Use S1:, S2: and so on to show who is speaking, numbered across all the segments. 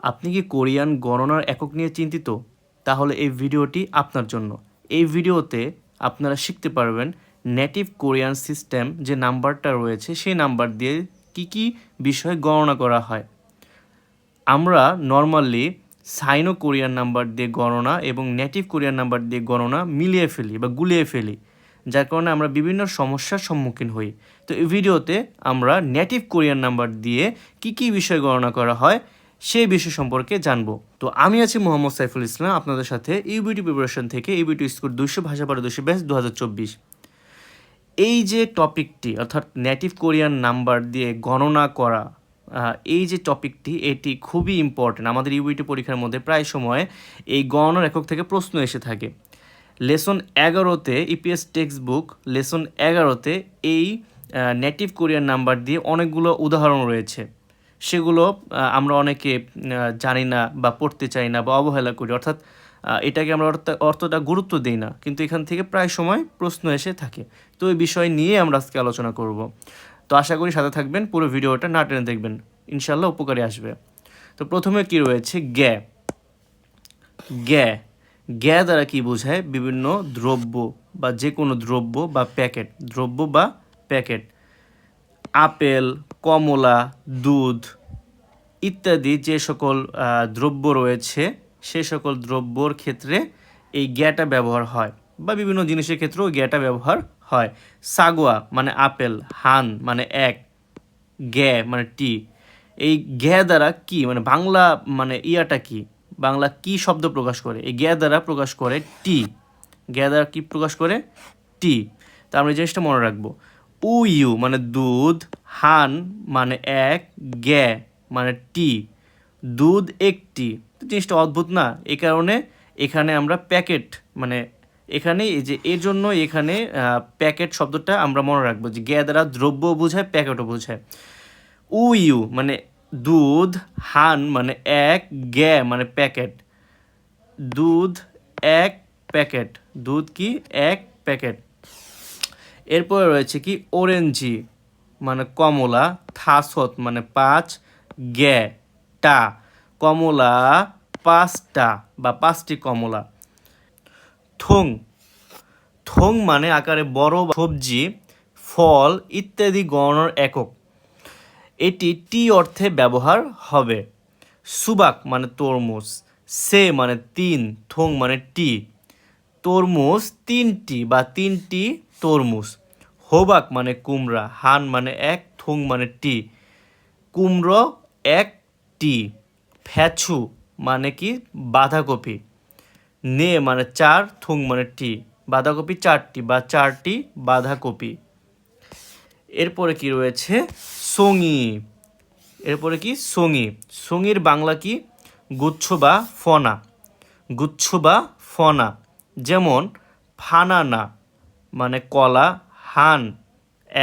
S1: আপনি কি কোরিয়ান গণনার একক নিয়ে চিন্তিত? তাহলে এই ভিডিওটি আপনার জন্য। এই ভিডিওতে আপনারা শিখতে পারবেন নেটিভ কোরিয়ান সিস্টেম যে নাম্বারটা রয়েছে সেই নাম্বার দিয়ে কি বিষয় গণনা করা হয়। আমরা নরমালি সাইনো কোরিয়ান নাম্বার দিয়ে গণনা এবং নেটিভ কোরিয়ান নাম্বার দিয়ে গণনা মিলিয়ে ফেলি বা গুলিয়ে ফেলি, যার কারণে আমরা বিভিন্ন সমস্যার সম্মুখীন হই। তো এই ভিডিওতে আমরা নেটিভ কোরিয়ান নাম্বার দিয়ে কি বিষয় গণনা করা হয় সেই বিষয় সম্পর্কে জানবো। তো আমি আছি মোহাম্মদ সাইফুল ইসলাম আপনাদের সাথে ইউবিটি প্রিপারেশন থেকে ইউবিটি স্কুল 200 ভাষা পারদর্শী ব্যাচ 2024। এই যে টপিকটি অর্থাৎ নেটিভ কোরিয়ান নাম্বার দিয়ে গণনা করা, এই যে টপিকটি এটি খুবই ইম্পর্টেন্ট। আমাদের ইউবিটি পরীক্ষার মধ্যে প্রায় সময় এই গণনার একক থেকে প্রশ্ন এসে থাকে। লেসন 11তে ইপিএস টেক্সট বুক লেসন 11তে এই নেটিভ কোরিয়ান নাম্বার দিয়ে অনেকগুলো উদাহরণ রয়েছে। সেগুলো আমরা অনেকে জানি না বা পড়তে চাই না বা অবহেলা করি, অর্থাৎ এটাকে আমরা অর্থটা গুরুত্ব দিই না, কিন্তু এখান থেকে প্রায় সময় প্রশ্ন এসে থাকে। তো এই বিষয় নিয়ে আমরা আজকে আলোচনা করব। তো আশা করি সাথে থাকবেন, পুরো ভিডিওটা না টেনে দেখবেন, ইনশাল্লাহ উপকারে আসবে। তো প্রথমে কি রয়েছে, গ্যা গ্যা গ্যা দ্বারা কি বোঝায়? বিভিন্ন দ্রব্য বা যে কোনো দ্রব্য বা প্যাকেট, দ্রব্য বা প্যাকেট, আপেল, কমলা, দুধ ইত্যাদি যে সকল দ্রব্য রয়েছে সে সকল দ্রব্যর ক্ষেত্রে এই গ্যাটা ব্যবহার হয়, বা বিভিন্ন জিনিসের ক্ষেত্রেও গ্যাটা ব্যবহার হয়। সাগোয়া মানে আপেল, হান মানে এক, গ্যা মানে টি। এই গ্যা দ্বারা কি মানে বাংলা মানে ইয়াটা কি, বাংলা কি শব্দ প্রকাশ করে? এই গ্যা দ্বারা প্রকাশ করে টি। গ্যা দ্বারা কি প্রকাশ করে? টি। তা আমরা এই জিনিসটা মনে রাখবো। ইউ মানে দুধ, হান মানে এক, গ্যা মানে টি, দুধ একটি। জিনিসটা অদ্ভুত না? এই কারণে এখানে আমরা প্যাকেট মানে এখানে এই যে এর জন্য এখানে প্যাকেট শব্দটা আমরা মনে রাখবো যে গ্যা দ্বারা দ্রব্য বোঝায়, প্যাকেটও বোঝায়। ইউ মানে দুধ, হান মানে এক, গ্যা মানে প্যাকেট। দুধ এক প্যাকেট, দুধ কি এক প্যাকেট। এরপরে রয়েছে কি অরেঞ্জি মানে কমলা, থাসত মানে পাঁচ, গ্যা টা কমলা পাঁচটা বা পাঁচটি কমলা। থং থং মানে আকারে বড় সবজি, ফল ইত্যাদি গণনার একক। এটি টি অর্থে ব্যবহার হবে। সুবাক মানে তরমুজ, সে মানে তিন, থং মানে টি, তরমুজ তিনটি বা তিনটি তরমুজ। হোবাক মানে কুমড়া, হান মানে এক, থং মানে টি, কুমড়ো একটি। ফ্যাছু মানে কি বাঁধাকপি, নে মানে চার, থং মানে টি, বাঁধাকপি চারটি বা চারটি বাঁধাকপি। এরপরে কি রয়েছে, সঙি। এরপরে কি সঙি, সঙির বাংলা কি? গুচ্ছ বা ফনা, গুচ্ছ বা ফনা। যেমন ফানানা মানে কলা, হান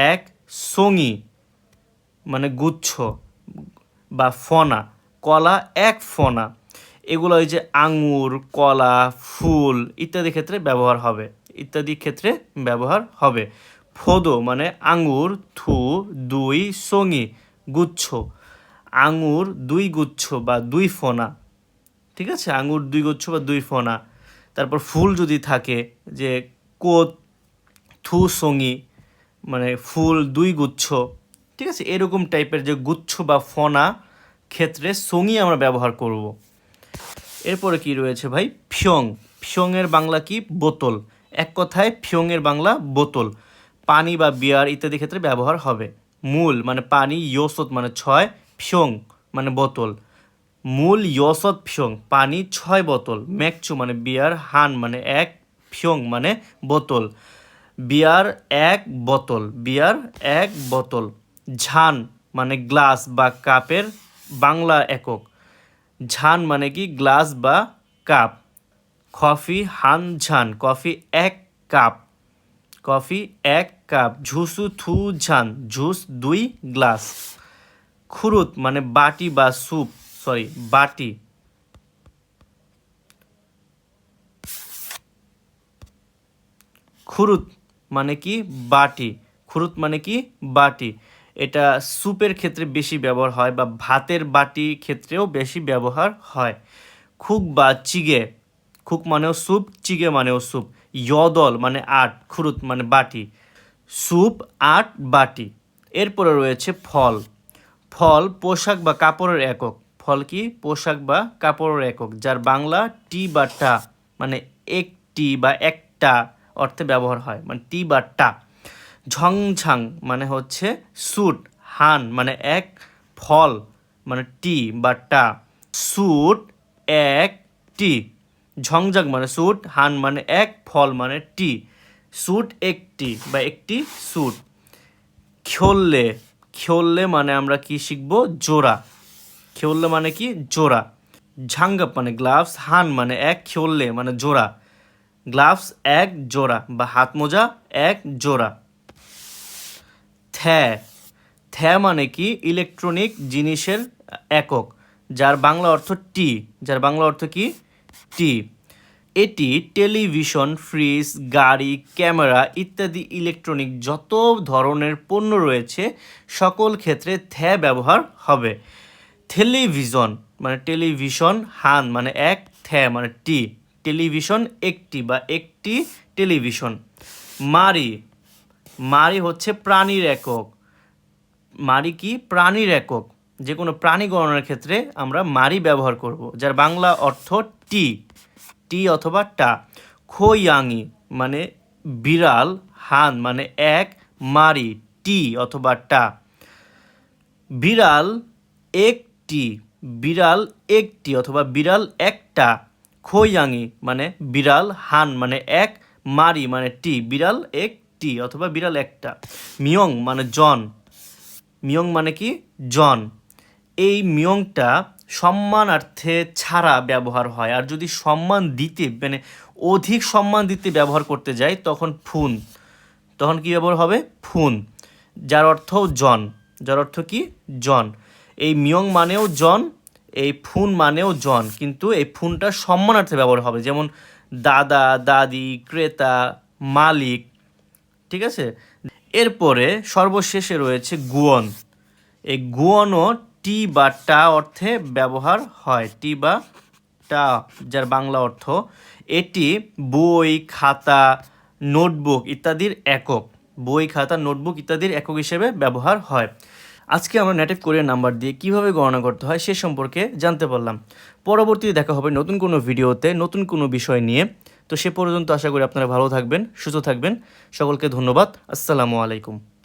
S1: এক, সঙি মানে গুচ্ছ বা ফনা, কলা এক ফনা। এগুলো ওই যে আঙুর, কলা, ফুল ইত্যাদি ক্ষেত্রে ব্যবহার হবে, ইত্যাদি ক্ষেত্রে ব্যবহার হবে। ফোদো মানে আঙুর, থু দুই, সঙি গুচ্ছ, আঙুর দুই গুচ্ছ বা দুই ফনা। ঠিক আছে, আঙুর দুই গুচ্ছ বা দুই ফনা। তারপর ফুল যদি থাকে যে কোত থু সঙি মানে ফুল দুই গুচ্ছ। ঠিক আছে, এরকম টাইপের যে গুচ্ছ বা ফনা ক্ষেত্রে সঙি আমরা ব্যবহার করব। এরপরে কি রয়েছে ভাই, ফিয়ং। ফিয়ংয়ের বাংলা কি? বোতল। এক কথায় ফিয়ংয়ের বাংলা বোতল। পানি বা বিয়ার ইত্যাদি ক্ষেত্রে ব্যবহার হবে। মূল মানে পানি, ইয়সত মানে ছয়, ফিয়ং মানে বোতল। মূল ইয়সত ফিয়ং পানি 6 বোতল। ম্যাকচু মানে বিয়ার, হান মানে এক, ফিয়ং মানে বোতল। বিয়ার এক বোতল, বিয়ার এক বোতল। ঝান মানে গ্লাস বা কাপের বাংলা একক। ঝান মানে কি? গ্লাস বা কাপ। কফি হান ঝান, কফি এক কাপ, কফি এক কাপ। ঝুসু থু ঝান, ঝুস দুই গ্লাস। খুরুত মানে বাটি বা স্যুপ, সরি বাটি। খুরুত মানে কি? বাটি, খুরুত মানে কি? বাটি। এটা স্যুপের ক্ষেত্রে বেশি ব্যবহার হয় বা ভাতের বাটি ক্ষেত্রেও বেশি ব্যবহার হয়। খুক বা চিগে, খুক মানেও স্যুপ, চিগে মানেও স্যুপ। ইয়দল মানে আট, খুরুত মানে বাটি। স্যুপ, আট, বাটি। এরপরে রয়েছে ফল। ফল পোশাক বা কাপড়ের একক। ফল কি? পোশাক বা কাপড়ের একক, যার বাংলা টি বা টা মানে একটি বা একটা অর্থে ব্যবহার হয়, মানে টি বা টা। ঝংঝাং মানে হচ্ছে স্যুট, হান মানে এক, ফল মানে টি বা টা, স্যুট এক টি। ঝংঝাং মানে স্যুট, হান মানে এক, ফল মানে টি, স্যুট একটি বা একটি স্যুট। খিওল্লে, খিওল্লে মানে আমরা কি শিখব? জোড়া। খিওল্লে মানে কি? জোড়া। ঝাঙ্গাপ মানে গ্লাভস, হান মানে এক, খিওল্লে মানে জোড়া, গ্লাভস এক জোড়া বা হাত মোজা এক জোড়া। থ্যা, থ্যা মানে কি? ইলেকট্রনিক জিনিসের একক, যার বাংলা অর্থ টি, যার বাংলা অর্থ কি? টি। এটি টেলিভিশন, ফ্রিজ, গাড়ি, ক্যামেরা ইত্যাদি ইলেকট্রনিক যত ধরনের পণ্য রয়েছে সকল ক্ষেত্রে থ্যা ব্যবহার হবে। টেলিভিশন মানে টেলিভিশন, হান মানে এক, থ্যা মানে টি, টেলিভিশন একটি বা একটি টেলিভিশন। মারি, মারি হচ্ছে প্রাণীর একক। মারি কি? প্রাণীর একক। যে কোনো প্রাণী গণনার ক্ষেত্রে আমরা মারি ব্যবহার করব, যার বাংলা অর্থ টি, টি অথবা টা। খোয়াংই মানে বিড়াল, হান মানে এক, মারি টি অথবা টা। বিড়াল একটি, বিড়াল একটি অথবা বিড়াল একটা। খোয়াংই মানে বিড়াল, হান মানে এক, মারি মানে টি, বিড়াল একটি অথবা বিড়াল একটা। মিয়ং মানে জন, মিয়ং মানে কি? জন। এই মিয়ংটা সম্মানার্থে ছাড়া ব্যবহার হয়, আর যদি সম্মান দিতে মানে অধিক সম্মান দিতে ব্যবহার করতে যাই তখন ফুন, তখন কি ব্যবহার হবে? ফুন, যার অর্থ জন, যার অর্থ কি? জন। এই মিয়ং মানেও জন, এই ফুন মানেও জন, কিন্তু এই ফুনটা সম্মানার্থে ব্যবহার হবে, যেমন দাদা, দাদি, ক্রেতা, মালিক। ঠিক আছে? এরপরে সর্বশেষে রয়েছে গুয়ন। এই গুয়নও টি বা টা অর্থে ব্যবহার হয়, টি বা টা, যার বাংলা অর্থ এটি বই, খাতা, নোটবুক ইত্যাদির একক, বই, খাতা, নোটবুক ইত্যাদির একক হিসেবে ব্যবহার হয়। আজকে আমরা নেটিভ কোরিয়ান নাম্বার দিয়ে কিভাবে গণনা করতে হয় সে সম্পর্কে জানতে পারলাম। পরবর্তীতে দেখা হবে নতুন কোনো ভিডিওতে নতুন কোনো বিষয় নিয়ে। তো সে পর্যন্ত আশা করি আপনারা ভালো থাকবেন, সুস্থ থাকবেন। সকলকে ধন্যবাদ। আসসালামু আলাইকুম।